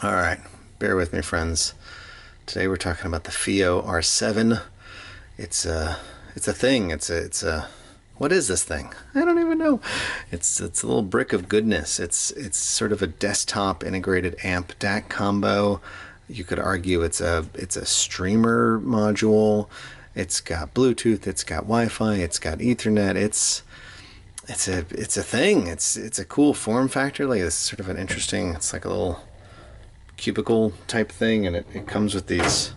All right, bear with me, friends. Today we're talking about the FiiO R7. It's a thing. It's a what is this thing? I don't even know. It's a little brick of goodness. It's sort of a desktop integrated amp DAC combo. You could argue it's a streamer module. It's got Bluetooth. It's got Wi-Fi. It's got Ethernet. It's a thing. It's a cool form factor. Like it's sort of an interesting. It's like a little cubicle type thing, and it comes with these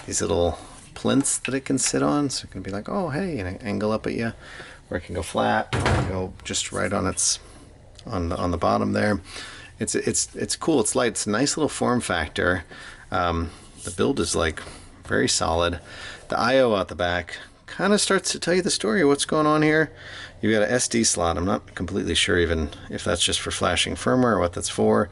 little plinths that it can sit on, so it can be like, oh hey, and angle up at you, or it can go flat, or it can go just right on its on the bottom there. It's cool. It's light. It's a nice little form factor. The build is like very solid. The I/O out the back kind of starts to tell you the story of what's going on here. You've got an SD slot. I'm not completely sure even if that's just for flashing firmware or what that's for.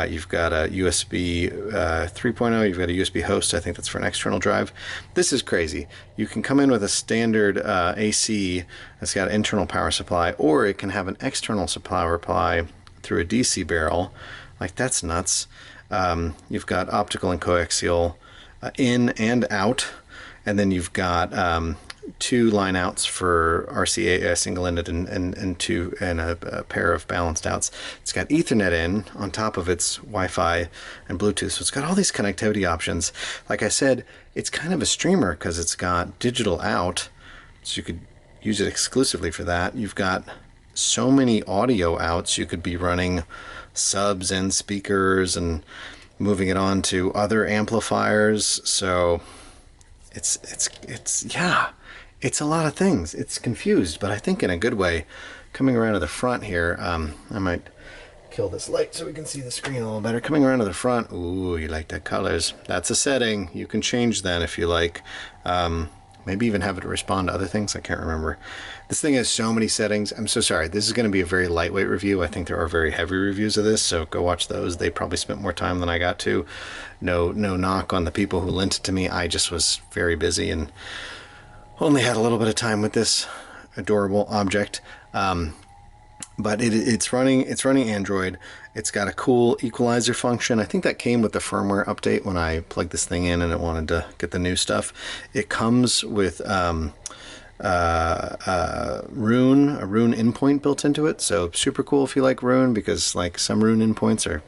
You've got a USB 3.0. You've got a USB host. I think that's for an external drive. This is crazy. You can come in with a standard AC that's got an internal power supply, or it can have an external supply through a DC barrel. Like, that's nuts. You've got optical and coaxial in and out, and then you've got two line outs for RCA single-ended and a pair of balanced outs. It's got Ethernet in on top of its Wi-Fi and Bluetooth, so it's got all these connectivity options. Like I said, it's kind of a streamer because it's got digital out, so you could use it exclusively for that. You've got so many audio outs. You could be running subs and speakers and moving it on to other amplifiers. So it's a lot of things. It's confused, but I think in a good way. Coming around to the front here, I might kill this light so we can see the screen a little better. Coming around to the front, ooh, you like the colors. That's a setting. You can change that if you like. Maybe even have it respond to other things. I can't remember. This thing has so many settings. I'm so sorry. This is going to be a very lightweight review. I think there are very heavy reviews of this, so go watch those. They probably spent more time than I got to. No knock on the people who lent it to me. I just was very busy and only had a little bit of time with this adorable object. But it's running Android. It's got a cool equalizer function. I think that came with the firmware update when I plugged this thing in and it wanted to get the new stuff. It comes with a Roon endpoint built into it, so super cool if you like Roon, because like some Roon endpoints are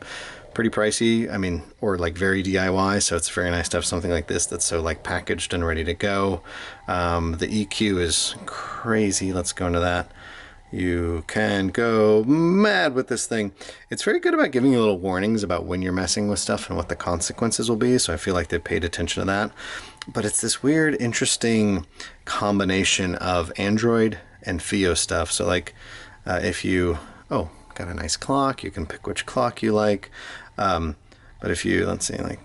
pretty pricey, I mean, or like very DIY, so it's very nice to have something like this that's so like packaged and ready to go. The EQ is crazy. Let's go into that. You can go mad with this thing. It's very good about giving you little warnings about when you're messing with stuff and what the consequences will be, so I feel like they paid attention to that. But it's this weird, interesting combination of Android and FiiO stuff. So like if you, got a nice clock, you can pick which clock you like. But if you, let's see, like,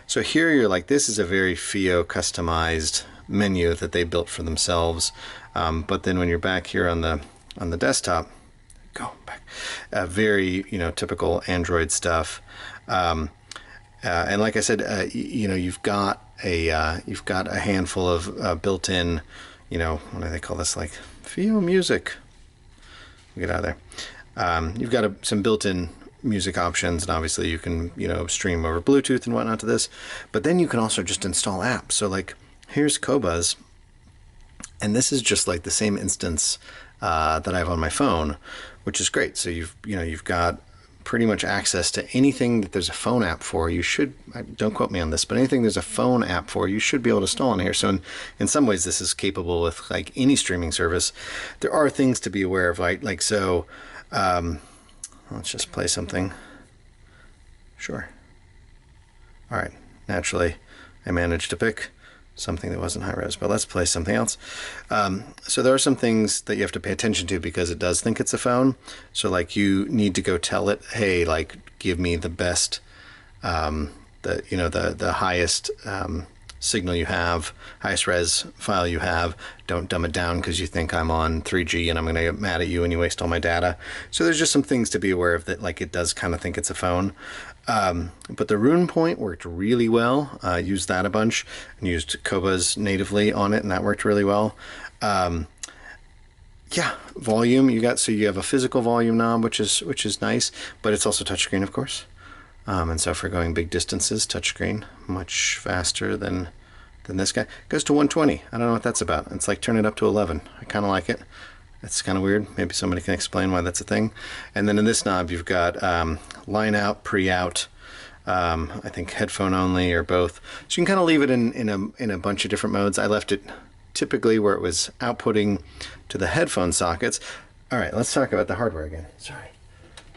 so here you're like, this is a very FiiO customized menu that they built for themselves. But then when you're back here on the desktop, go back, very, typical Android stuff. And like I said, you've got a handful of built-in, what do they call this, like FiiO music. Get out of there. You've got some built-in music options, and obviously you can stream over Bluetooth and whatnot to this, but then you can also just install apps. So like here's Qobuz, and this is just like the same instance that I have on my phone, which is great. So you've got pretty much access to anything that there's a phone app for. You should, don't quote me on this, but anything there's a phone app for, you should be able to install in here. So in some ways this is capable with like any streaming service. There are things to be aware of, like so let's just play something. Sure. All right, naturally I managed to pick something that wasn't high res, but let's play something else. So there are some things that you have to pay attention to because it does think it's a phone. So you need to go tell it, hey, give me the best, the highest signal you have, highest res file you have. Don't dumb it down because you think I'm on 3G and I'm going to get mad at you and you waste all my data. So there's just some things to be aware of that, it does kind of think it's a phone. But the Roon point worked really well. Used that a bunch and used Qobuz natively on it, and that worked really well. Volume you have a physical volume knob, which is nice, but it's also touchscreen, of course. And so for going big distances, touchscreen, much faster than this guy. It goes to 120. I don't know what that's about. It's like turn it up to 11. I kind of like it. It's kind of weird. Maybe somebody can explain why that's a thing. And then in this knob, you've got line out, pre-out, I think headphone only or both. So you can kind of leave it in a bunch of different modes. I left it typically where it was outputting to the headphone sockets. All right, let's talk about the hardware again. Sorry.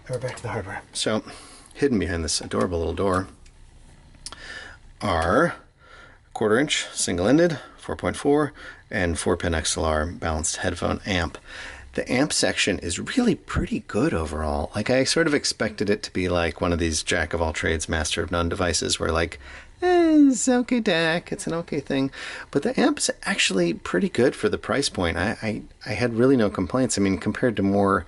We're back to the hardware. So hidden behind this adorable little door are 1/4 inch single-ended 4.4 and 4-pin XLR balanced headphone amp. The amp section is really pretty good overall. Like, I sort of expected it to be like one of these jack of all trades, master of none devices where like, it's okay DAC, it's an okay thing. But the amp's actually pretty good for the price point. I had really no complaints. I mean, compared to more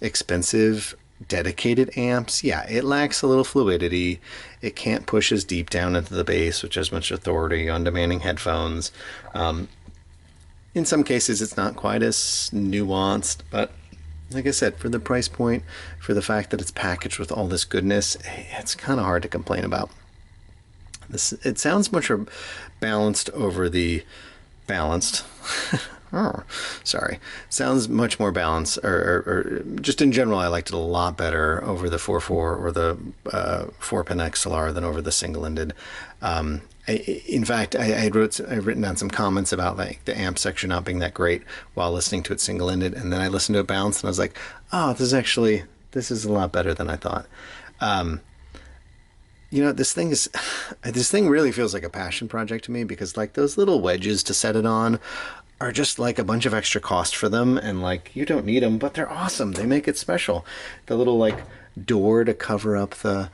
expensive dedicated amps, yeah, it lacks a little fluidity. It can't push as deep down into the bass, which has much authority on demanding headphones. In some cases, it's not quite as nuanced, but like I said, for the price point, for the fact that it's packaged with all this goodness, it's kind of hard to complain about. It sounds much more balanced over the balanced. Oh, sorry. Sounds much more balanced, or just in general, I liked it a lot better over the 4.4 or the 4-pin XLR than over the single-ended. In fact, I've written down some comments about like the amp section not being that great while listening to it single-ended, and then I listened to it balanced, and I was like, oh, this is a lot better than I thought. You know, this thing really feels like a passion project to me, because like those little wedges to set it on are just like a bunch of extra cost for them, and like you don't need them, but they're awesome. They make it special. The little like door to cover up the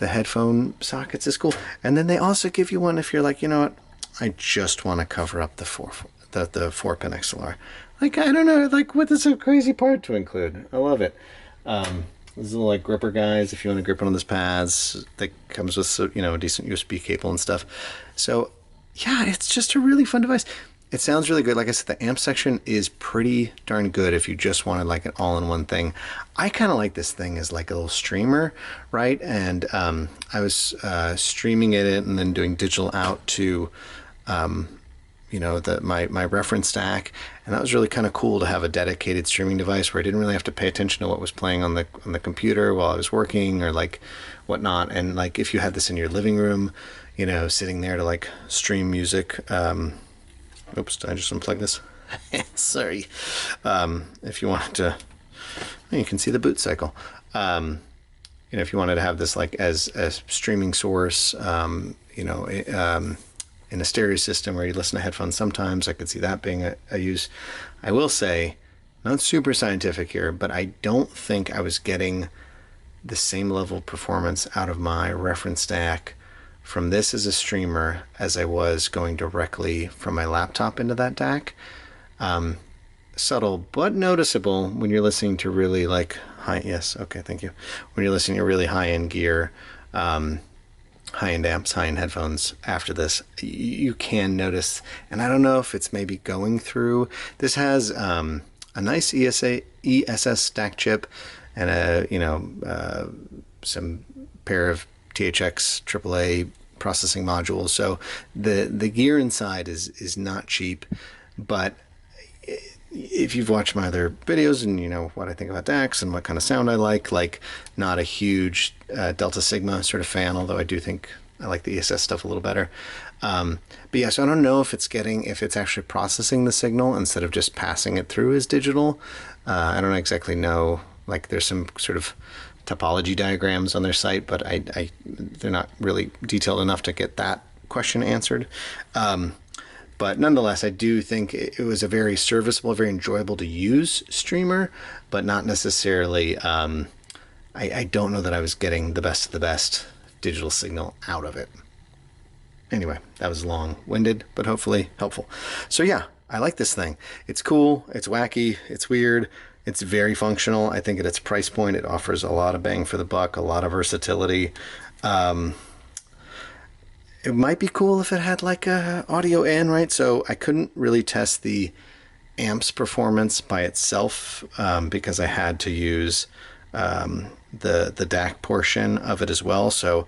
headphone sockets is cool, and then they also give you one if you're like, you know what, I just want to cover up the 4-pin XLR. Like, I don't know, like, what is a crazy part to include? I love it. These little like gripper guys, if you want to grip one of those pads, that comes with, you know, a decent USB cable and stuff. So yeah, it's just a really fun device. It sounds really good. Like I said, the amp section is pretty darn good if you just wanted like an all-in-one thing. I kind of like this thing as like a little streamer, right? And I was streaming it and then doing digital out to, you know, my reference stack, and that was really kind of cool to have a dedicated streaming device where I didn't really have to pay attention to what was playing on the computer while I was working or like whatnot. And like if you had this in your living room, you know, sitting there to like stream music. Oops, did I just unplug this? Sorry. If you wanted to, you can see the boot cycle. You know, if you wanted to have this like as a streaming source, you know, in a stereo system where you listen to headphones sometimes, I could see that being a use. I will say, not super scientific here, but I don't think I was getting the same level of performance out of my reference stack from this as a streamer as I was going directly from my laptop into that DAC. Subtle but noticeable when you're listening to really like high, yes, okay, thank you. When you're listening to really high-end gear, high-end amps, high-end headphones after this, you can notice, and I don't know if it's maybe going through, this has a nice ESS stack chip and a, you know, some pair of THX AAA processing modules. So the gear inside is not cheap, but if you've watched my other videos and you know what I think about DACs and what kind of sound I like not a huge Delta Sigma sort of fan, although I do think I like the ESS stuff a little better. But yeah, so I don't know if it's actually processing the signal instead of just passing it through as digital. I don't exactly know. Like there's some sort of topology diagrams on their site, but they're not really detailed enough to get that question answered. But nonetheless, I do think it was a very serviceable, very enjoyable to use streamer, but not necessarily, I don't know that I was getting the best of the best digital signal out of it. Anyway, that was long-winded, but hopefully helpful. So yeah, I like this thing. It's cool, it's wacky, it's weird, it's very functional. I think at its price point, it offers a lot of bang for the buck, a lot of versatility. It might be cool if it had like a audio in, right? So I couldn't really test the amps performance by itself because I had to use the DAC portion of it as well. So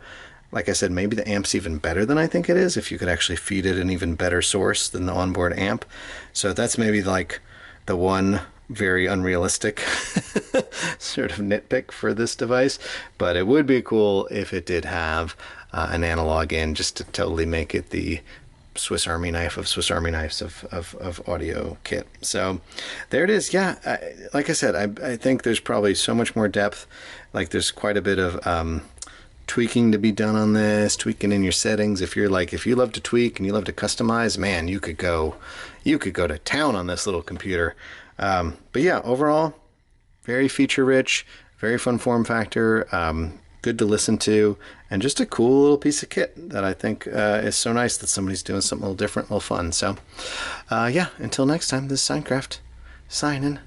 like I said, maybe the amp's even better than I think it is if you could actually feed it an even better source than the onboard amp. So that's maybe like the one very unrealistic sort of nitpick for this device, but it would be cool if it did have an analog in, just to totally make it the Swiss Army knife of Swiss Army knives of audio kit. So there it is. Yeah, like I said, I think there's probably so much more depth. Like there's quite a bit of tweaking to be done on this, tweaking in your settings. If you love to tweak and you love to customize, man, you could go to town on this little computer. But yeah, overall, very feature rich, very fun form factor, good to listen to, and just a cool little piece of kit that I think is so nice that somebody's doing something a little different, a little fun. So yeah, until next time, this is Signcraft signing